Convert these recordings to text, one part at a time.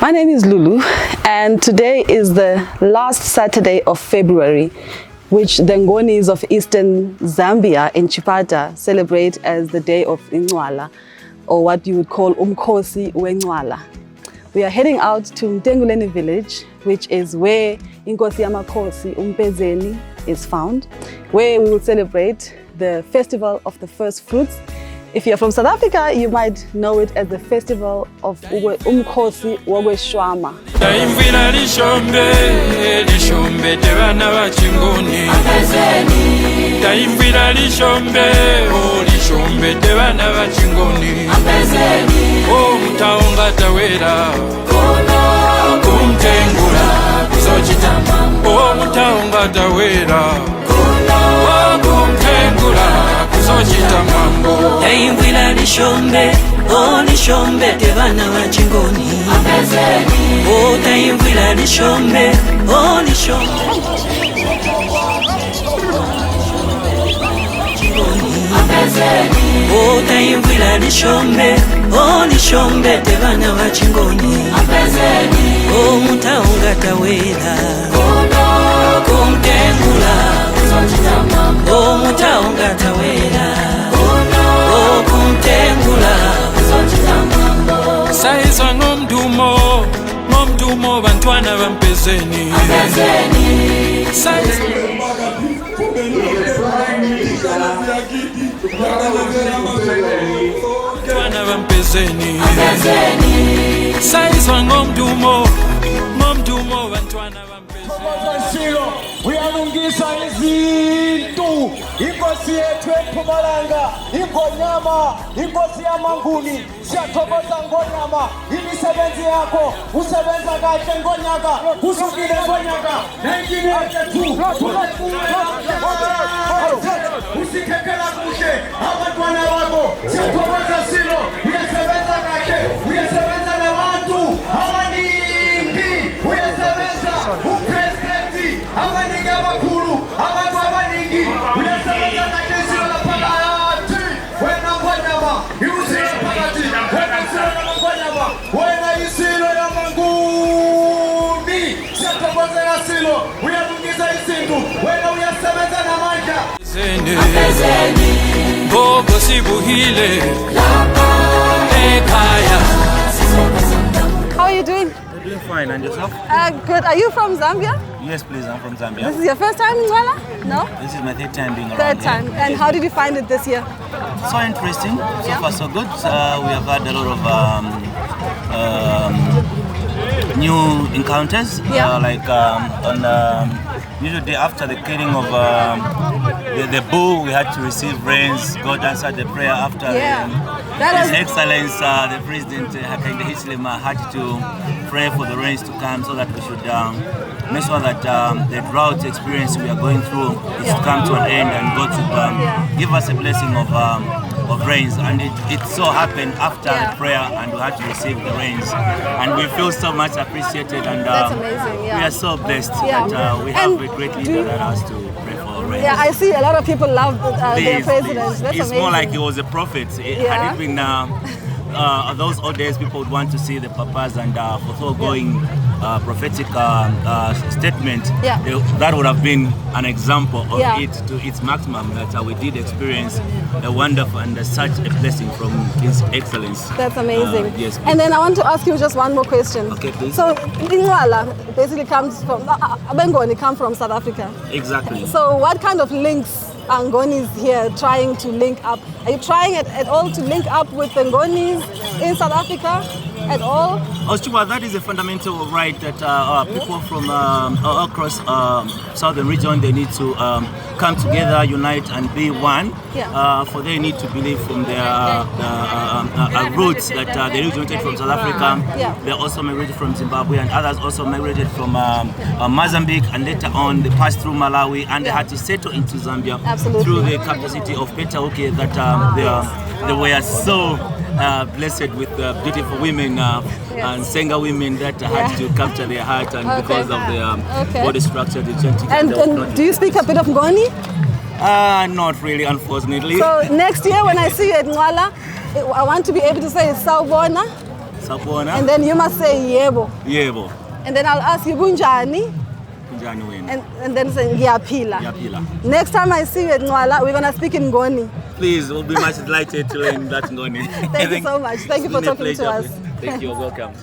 My name is Lulu, and today is the last Saturday of February, which the Ngonis of Eastern Zambia in Chipata celebrate as the day of Incwala, or what you would call Umkhosi weNcwala. We are heading out to Mtenguleni Village, which is where Inkosi Yamakhosi Mpenzeni is found, where we will celebrate the festival of the first fruits. If you're from South Africa, you might know it as the festival of Umkhosi wogweshwama. Taimvila lishombe, lishombe tebana bachingoni. Taimvila lishombe, oh lishombe tebana bachingoni. Oh mutaonga tawera, kumtengula kuzochita. Oh mutaonga tawera, kumtengula. Taimvila lishombe, oh lishombe tebana bachingoni. Oh taimvila lishombe, oh lishombe. Oh taimvila lishombe, oh lishombe tebana bachingoni. Oh mutaonga tawela, kumtengula. Oh mutaonga tawela, oh kumtengula. Saizwa ngomdumo bantwana bampezeni. Saizwa bantwana bampezeni. Saizwa ngomdumo bantwana bampezeni. Uyalungisa izinto, inkosi yethu ePhumalanga, ingonyama, inkosi yamanguni. Siyathokoza ngonyama, imisebenzi yakho usebenza kahle ngonyaka, usukile ngonyaka 1982. Usikekela kuhle abantwana bakho. Siyathokoza Silo, uyasebenza kahle, uyasebenza nabantu abaningi, uyasebenza upresidenti abaningi abakhulu, abantu abaningi, uyasebenza kahle Silo laphakathi. Wena ngonyama, iwusilo phakathi, wena Silo ngonyama, wena isilo yamanguni. Siyathokozela Silo, uyalungisa izinto, wena uyasebenza namandla. Gogo sibuhile ekhaya. How are you doing? I'm doing fine, and yourself? Good. Are you from Zambia? Yes, please, I'm from Zambia. This is your first time in Ncwala? No? This is my third time being around Third time. here. And Yes, how please. did you find it this year? So interesting, so far so good. We have had a lot of new encounters, like on usually after the killing of the bull, we had to receive rains. God answered the prayer after His Excellence, the President Hakainde Hichilema, had to pray for the rains to come so that we should make sure that the drought experience we are going through is to come to an end, and God should give us a blessing of rains. And it so happened after the prayer, and we had to receive the rains, and we feel so much appreciated, and That's amazing, we are so blessed that we have a great leader that has to pray for rains. Yeah, I see a lot of people love their president. Please. That's It's amazing. more like he was a prophet. Had it been those old days, people would want to see the papas and foregoing prophetic statement. That would have been an example of it to its maximum, that we did experience a wonderful and such a blessing from His Excellence. That's amazing. Yes, and then I want to ask you just one more question. Okay, please. So Incwala basically comes from, Ngoni come from South Africa. Exactly. So what kind of links are Ngonis here trying to link up? Are you trying at all to link up with the Ngonis in South Africa at all? Ncwala, that is a fundamental right that people from across southern region, they need to come together, unite and be one. For they need to believe from their roots that they originated from South Africa. They also migrated from Zimbabwe, and others also migrated from Mozambique, and later on they passed through Malawi, and they had to settle into Zambia through the capital city of Petauke, that they were so blessed with beautiful women and Senga women that had to capture their heart, and because of their body structure, the genetic. And do you speak a bit of Ngoni? Not really, unfortunately. So next year when I see you at Ncwala, I want to be able to say Sawubona. Sabona. And then you must say yebo. Yebo. And then I'll ask you kunjani. Kunjani wena? And then say ngiyaphila. Ngiyaphila. Next time I see you at Ncwala, we're gonna speak in Ngoni. Please, we'll be much delighted to learn that Ngoni. Thank you so much. Thank you for talking to us. Thank you. Welcome.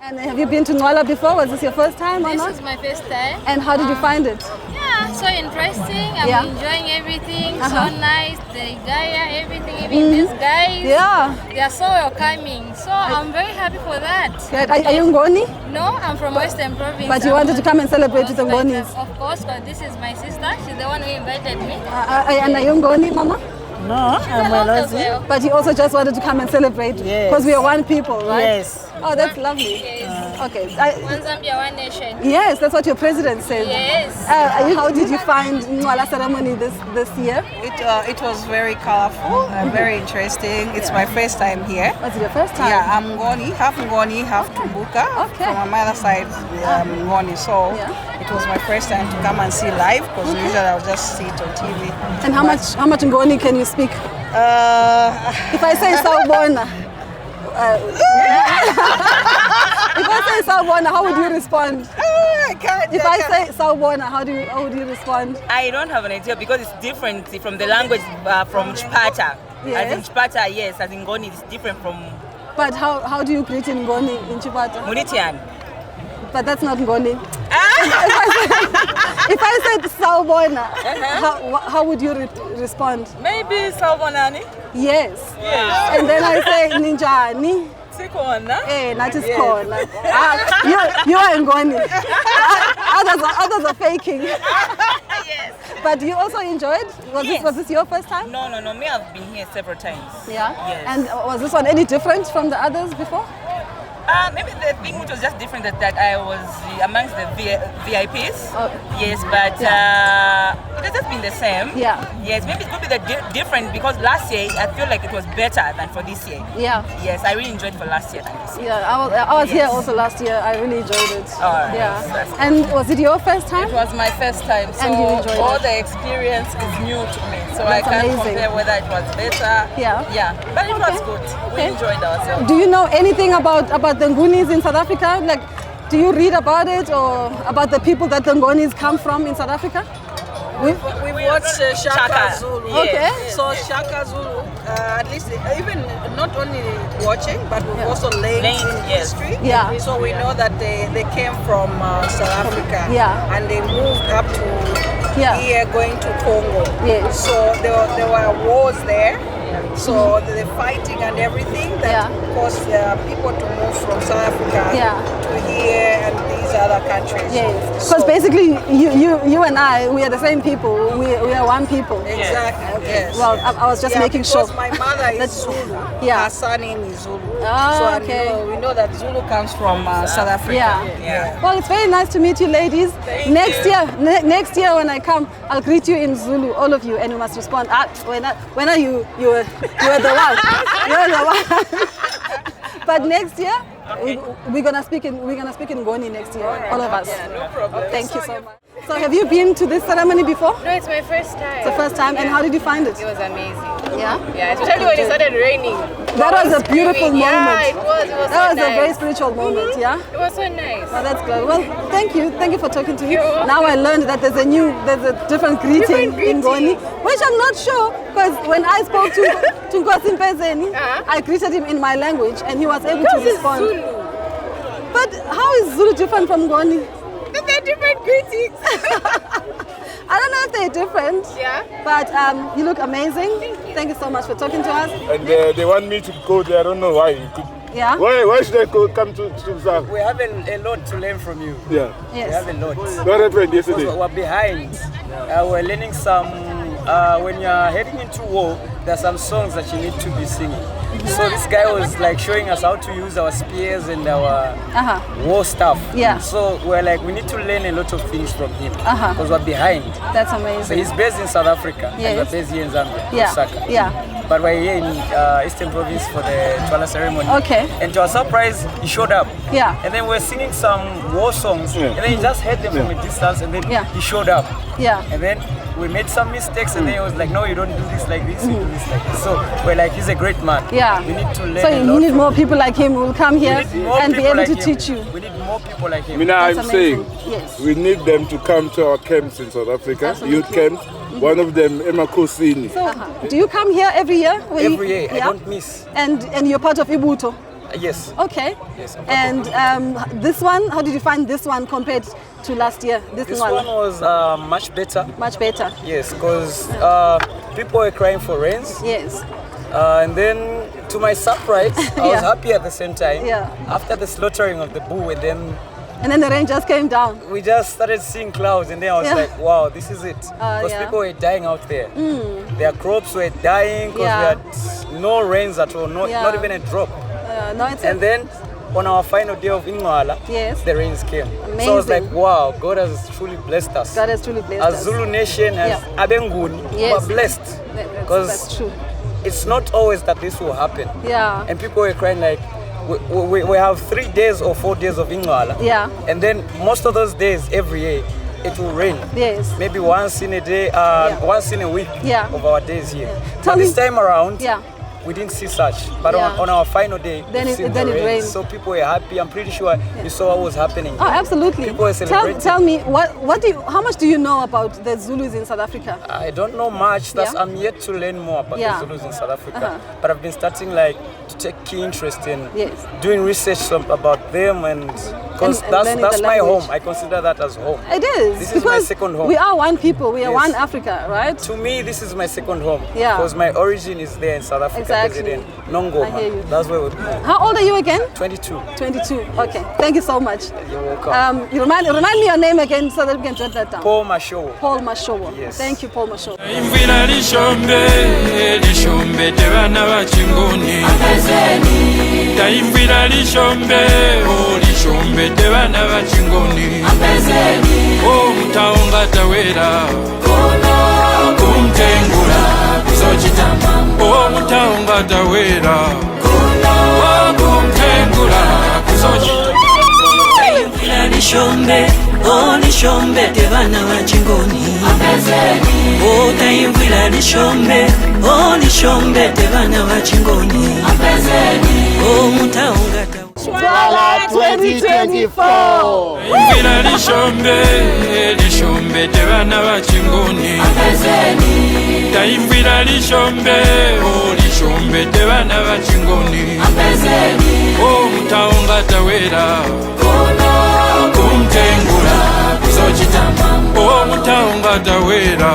And have you been to Ncwala before? Was this your first time or This not? is my first time. And how did you find it? Yeah, so interesting. I'm Yeah. enjoying everything. Uh-huh. So nice. The guy, everything, even these guys. Yeah. They are so welcoming. So I'm very happy for that. Good. Are you Ngoni? No, I'm from Western Province. But you wanted to come and celebrate with the Ngonis? Of course, but this is my sister. She's the one who invited me. And are you Ngoni, Mama? No, I'm Welozi. But you also just wanted to come and celebrate? Yes. Because we are one people, right? Yes. Oh, that's lovely. Yes. Okay. One Zambia, one nation. Yes, that's what your president said. Yes. How did you find Ncwala ceremony this year? It was very colorful and very interesting. It's my first time here. Was it your first time? Yeah, I'm Ngoni, half Tumbuka. Okay. From my mother's side, Ngoni. So Yeah. it was my first time to come and see live because usually I'll just see it on TV. And how much Ngoni can you speak? If I say Sawubona, if I say Sawubona, how would you respond? I can't. If I say Sawubona, how would you respond? I don't have an idea because it's different from the language from Chipata. Yes. As in Chipata, yes, as in Ngoni, it's different from But how do you greet in Ngoni in Chipata? Munitian. But that's not Ngoni. If I said Sawubona, how would you respond? Maybe Salvonani. Yes. And then I say Ninjani. Sikona. Nathi sikhona. You are Ngoni. Others are faking. Yes. But you also enjoyed? Was this your first time? No. Me, I've been here several times. Yeah. Yes. And was this one any different from the others before? Maybe the thing which was just different that I was amongst the VIPs. Oh. Yes, but it has just been the same. Yeah. Yes, maybe it could be the different because last year I feel like it was better than for this year. Yeah. Yes, I really enjoyed for last year than this year. Yeah, I was here also last year. I really enjoyed it. Alright, Yeah. that's And was it your first time? It was my first time, so And you enjoyed all it? the experience is new to me. So That's I can't amazing. compare whether it was better. Yeah. But it was Okay. good. Okay. We enjoyed ourselves. Do you know anything about the Ngonis in South Africa? Like, do you read about it or about the people that the Ngonis come from in South Africa? We watched Shaka Shaka. Zulu. Okay. So Shaka Zulu, at least even not only watching, but we've also learned Learned, in yes. history. Yeah. So we know that they came from South Africa. Yeah. And they moved up to here, going to Congo. Yes. So there were wars there. So the fighting and everything that caused people to move from South Africa to here and these other countries. Yes. Because basically, you and I, we are the same people. We are one people. Exactly. Yes. Well, I was just making sure. Because my mother is Zulu. Yeah. Her surname is Zulu. Ah, so okay. we know that Zulu comes from South Africa. Yeah. Well, it's very nice to meet you, ladies. Next year when I come, I'll greet you in Zulu, all of you, and you must respond. When are you? You are the one. You're the one. But next year, we're gonna speak in Ngoni next year, all of us. No problem. Thank you so much. So, have you been to this ceremony before? No, it's my first time. It's the first time, and how did you find it? It was amazing. Yeah. Yeah, especially when it started raining. That was a beautiful moment. Yeah, it was. It was That so was a very nice. spiritual moment. Yeah. It was so nice. Well, that's good. Well, thank you for talking to me. You're welcome. Now I learned that there's a different greeting in Ngoni, which I'm not sure because when I spoke to Ncwala Mpenzeni, I greeted him in my language and he was able to respond. Zulu. But how is Zulu different from Ngoni? They're different greetings. I don't know if they're different. Yeah. But you look amazing. Thank you so much for talking to us. And they want me to go there. I don't know why. Yeah. Why should I come to South? We have a lot to learn from you. Yeah. We have a lot. What happened yesterday? We're behind. We're learning some. When you're heading into war, there are some songs that you need to be singing. So this guy was like showing us how to use our spears and our war stuff. Yeah. So we're like, we need to learn a lot of things from him because we're behind. That's So amazing. he's based in South Africa and Yes. we're based here in Zambia. Yeah. Lusaka. Yeah. but we're here in Eastern Province for the Ncwala ceremony. Okay. And to our surprise, he showed up. Yeah. And then we're singing some war songs, and then he just heard them from a distance, and then he showed up. Yeah. And then we made some mistakes, and then he was like, "No, you don't do this like this. You do this like this." So we're like, he's a great man. Yeah. We need to learn. So a you lot need from more him. people like him who will come here and be able to teach you. We need more people like him. Mina, I'm That's saying amazing. Yes. we need them to come to our camps in South Africa, Absolutely. youth camps. One of them, Emakosini. So, do you come here every year? Every year, I don't miss. And you're part of Ibuto? Yes. Okay. Yes, and this one, how did you find this one compared to last year? This one was much better. Much better. Yes, because people were crying for rains. Yes. And then, to my surprise, I was happy at the same time. Yeah. After the slaughtering of the bull, and then the rain just came down. We just started seeing clouds, and then I was like, wow, this is it. Because people were dying out there. Their crops were dying because we had no rains at all, not even a drop. And then on our final day of Incwala, the rains came. Amazing. So I was like, wow, God has truly blessed us. God has truly blessed us. us. Zulu nation, as Ngoni, we are blessed. That's true. It's not always that this will happen. Yeah. And people were crying like, we have 3 days or 4 days of Incwala. Yeah. And then most of those days, every year, it will rain. Yes. Maybe once in a day, once in a week of our days here. Tell But me, this time around, we didn't see such. But on our final day, then it rain. rained. So people were happy. I'm pretty sure you saw what was happening. Oh, absolutely. People were celebrating. Tell me, how much do you know about the Zulus in South Africa? I don't know much. I'm yet to learn more about the Zulus in South Africa. But I've been starting to take key interest in doing research about them, and because that's my home. I consider that as home. It is. This is my second home. We are one people. We are one Africa, right? To me, this is my second home. Yeah. Because my origin is there in South Africa. Exactly. Nongoma. I hear you. That's where we're born. How old are you again? 22. 22. Okay. Thank you so much. You're welcome. You remind me your name again so that we can jot that down. Paul Mashowo. Paul Mashowo. Yes. Thank you, Paul Mashowo. Imvila lishombe tebana bachingoni. Taimvila lishombe tebana bachingoni. Mutaonga tawera. Kumtengula kuzochitama. Mutaonga tawera. Kumtengula kuzochitama. Taimvila lishombe tebana bachingoni. Taimvila lishombe tebana bachingoni. Mutaonga Ncwala 2024. Imvila lishombe tebana bachingoni. Taimvila lishombe tebana bachingoni. Mutaonga tawera. Kumtengula kuzochitama. Mutaonga tawera.